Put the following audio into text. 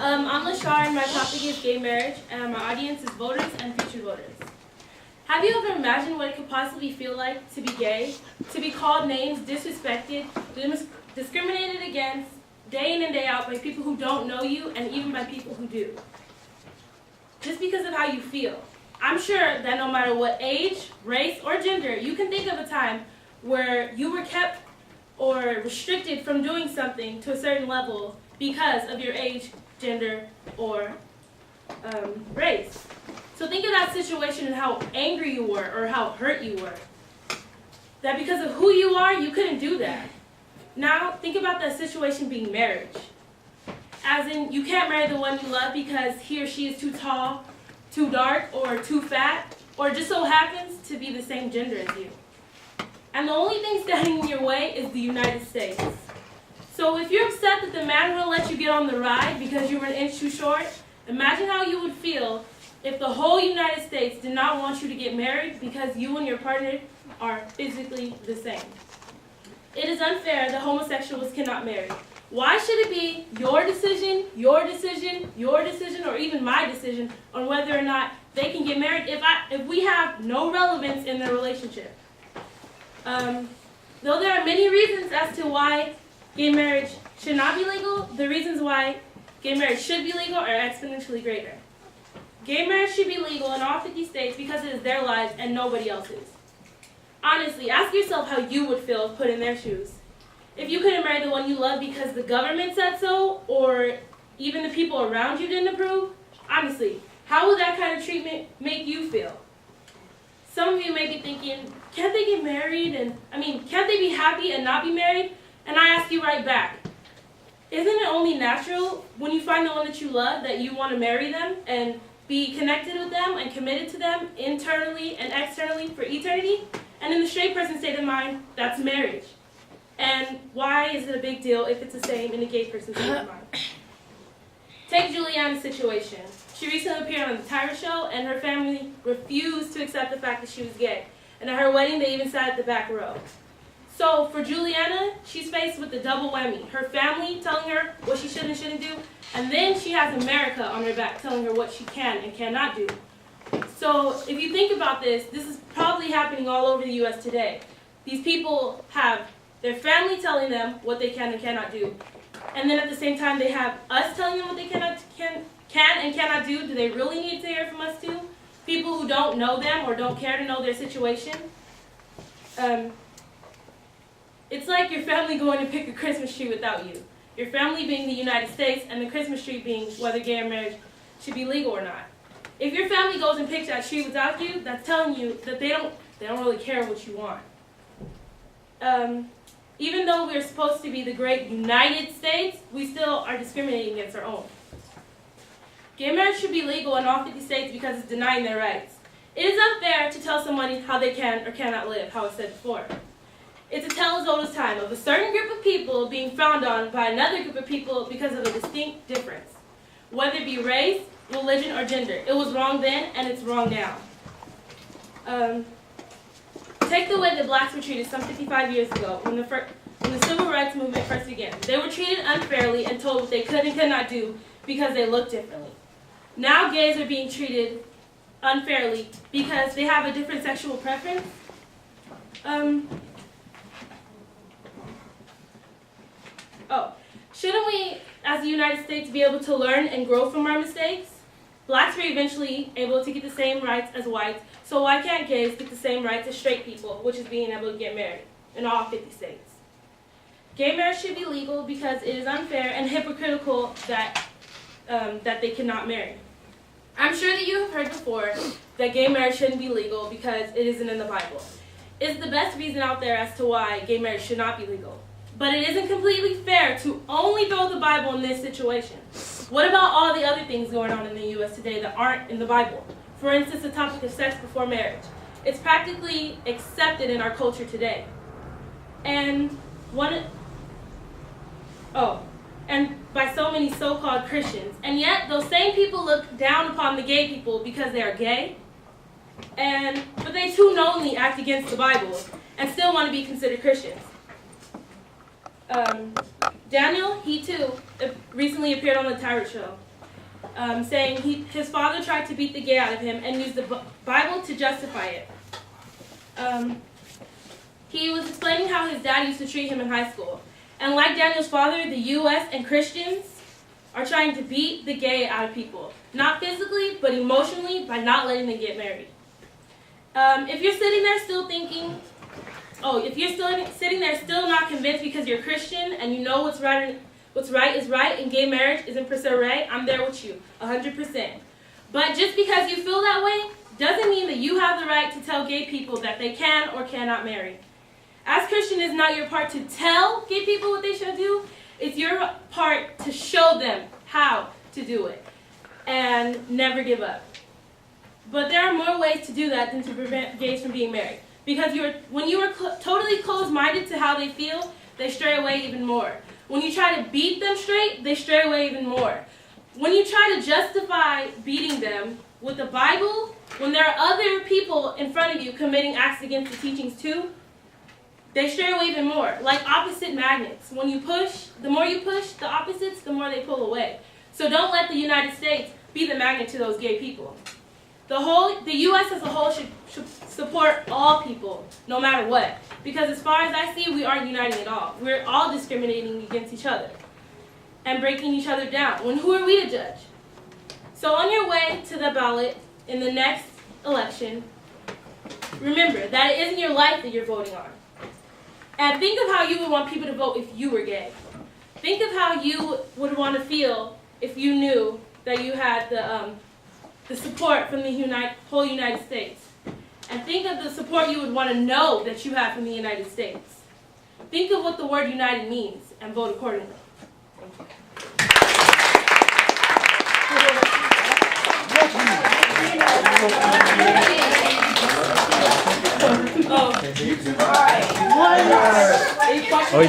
I'm Lashar, and my topic is gay marriage, and my audience is voters and future voters. Have you ever imagined what it could possibly feel like to be gay, to be called names, disrespected, discriminated against, day in and day out by people who don't know you, and even by people who do? Just because of how you feel. I'm sure that no matter what age, race, or gender, you can think of a time where you were kept or restricted from doing something to a certain level because of your age, gender, or race. So think of that situation and how angry you were or how hurt you were. That because of who you are, you couldn't do that. Now, think about that situation being marriage. As in, you can't marry the one you love because he or she is too tall, too dark, or too fat, or just so happens to be the same gender as you. And the only thing standing in your way is the United States. So if you're upset that the man wouldn't let you get on the ride because you were an inch too short, imagine how you would feel if the whole United States did not want you to get married because you and your partner are physically the same. It is unfair that homosexuals cannot marry. Why should it be your decision, your decision, your decision, or even my decision on whether or not they can get married if we have no relevance in their relationship? Though there are many reasons as to why gay marriage should not be legal, the reasons why gay marriage should be legal are exponentially greater. Gay marriage should be legal in all 50 states because it is their lives and nobody else's. Honestly, ask yourself how you would feel if put in their shoes. If you couldn't marry the one you love because the government said so, or even the people around you didn't approve, honestly, how would that kind of treatment make you feel? Some of you may be thinking, can't they get married? Can't they be happy and not be married? And I ask you right back, isn't it only natural when you find the one that you love that you want to marry them and be connected with them and committed to them internally and externally for eternity? And in the straight person's state of mind, that's marriage. And why is it a big deal if it's the same in the gay person's state of mind? Take Juliana's situation. She recently appeared on the Tyra Show, and her family refused to accept the fact that she was gay. And at her wedding, they even sat at the back row. So for Juliana, she's faced with the double whammy. Her family telling her what she should and shouldn't do, and then she has America on her back telling her what she can and cannot do. So if you think about this, this is probably happening all over the U.S. today. These people have their family telling them what they can and cannot do, and then at the same time they have us telling them what they can and cannot do. Do they really need to hear from us too? People who don't know them or don't care to know their situation. It's like your family going to pick a Christmas tree without you. Your family being the United States and the Christmas tree being whether gay marriage should be legal or not. If your family goes and picks that tree without you, that's telling you that they don't really care what you want. Even though we're supposed to be the great United States, we still are discriminating against our own. Gay marriage should be legal in all 50 states because it's denying their rights. It is unfair to tell somebody how they can or cannot live, how I said before. It's a tale as old as time of a certain group of people being frowned on by another group of people because of a distinct difference, whether it be race, religion, or gender. It was wrong then, and it's wrong now. Take the way that blacks were treated some 55 years ago when the civil rights movement first began. They were treated unfairly and told what they could and could not do because they looked differently. Now gays are being treated unfairly because they have a different sexual preference. Shouldn't we, as the United States, be able to learn and grow from our mistakes? Blacks were eventually able to get the same rights as whites, so why can't gays get the same rights as straight people, which is being able to get married in all 50 states? Gay marriage should be legal because it is unfair and hypocritical that they cannot marry. I'm sure that you have heard before that gay marriage shouldn't be legal because it isn't in the Bible. It's the best reason out there as to why gay marriage should not be legal. But it isn't completely fair to only throw the Bible in this situation. What about all the other things going on in the U.S. today that aren't in the Bible? For instance, the topic of sex before marriage. It's practically accepted in our culture today. And by so many so-called Christians. And yet, those same people look down upon the gay people because they are gay. But they too knowingly act against the Bible and still want to be considered Christians. Daniel, he too recently appeared on the Tyra Show. saying his father tried to beat the gay out of him and used the Bible to justify it. He was explaining how his dad used to treat him in high school. And like Daniel's father, the U.S. and Christians are trying to beat the gay out of people. Not physically, but emotionally, by not letting them get married. If you're sitting there still thinking, if you're still sitting there still not convinced because you're Christian and you know what's right is right and gay marriage isn't per se right, I'm there with you, 100%. But just because you feel that way doesn't mean that you have the right to tell gay people that they can or cannot marry. As Christian, it's not your part to tell gay people what they should do. It's your part to show them how to do it and never give up. But there are more ways to do that than to prevent gays from being married. Because when you are totally closed-minded to how they feel, they stray away even more. When you try to beat them straight, they stray away even more. When you try to justify beating them with the Bible, when there are other people in front of you committing acts against the teachings too, they stray away even more, like opposite magnets. When you push, the more you push the opposites, the more they pull away. So don't let the United States be the magnet to those gay people. The U.S. as a whole should support all people, no matter what. Because as far as I see, we aren't uniting at all. We're all discriminating against each other and breaking each other down. Who are we to judge? So on your way to the ballot in the next election, remember that it isn't your life that you're voting on. And think of how you would want people to vote if you were gay. Think of how you would want to feel if you knew that you had the support from the whole United States. And think of the support you would want to know that you have from the United States. Think of what the word united means and vote accordingly. Oh, you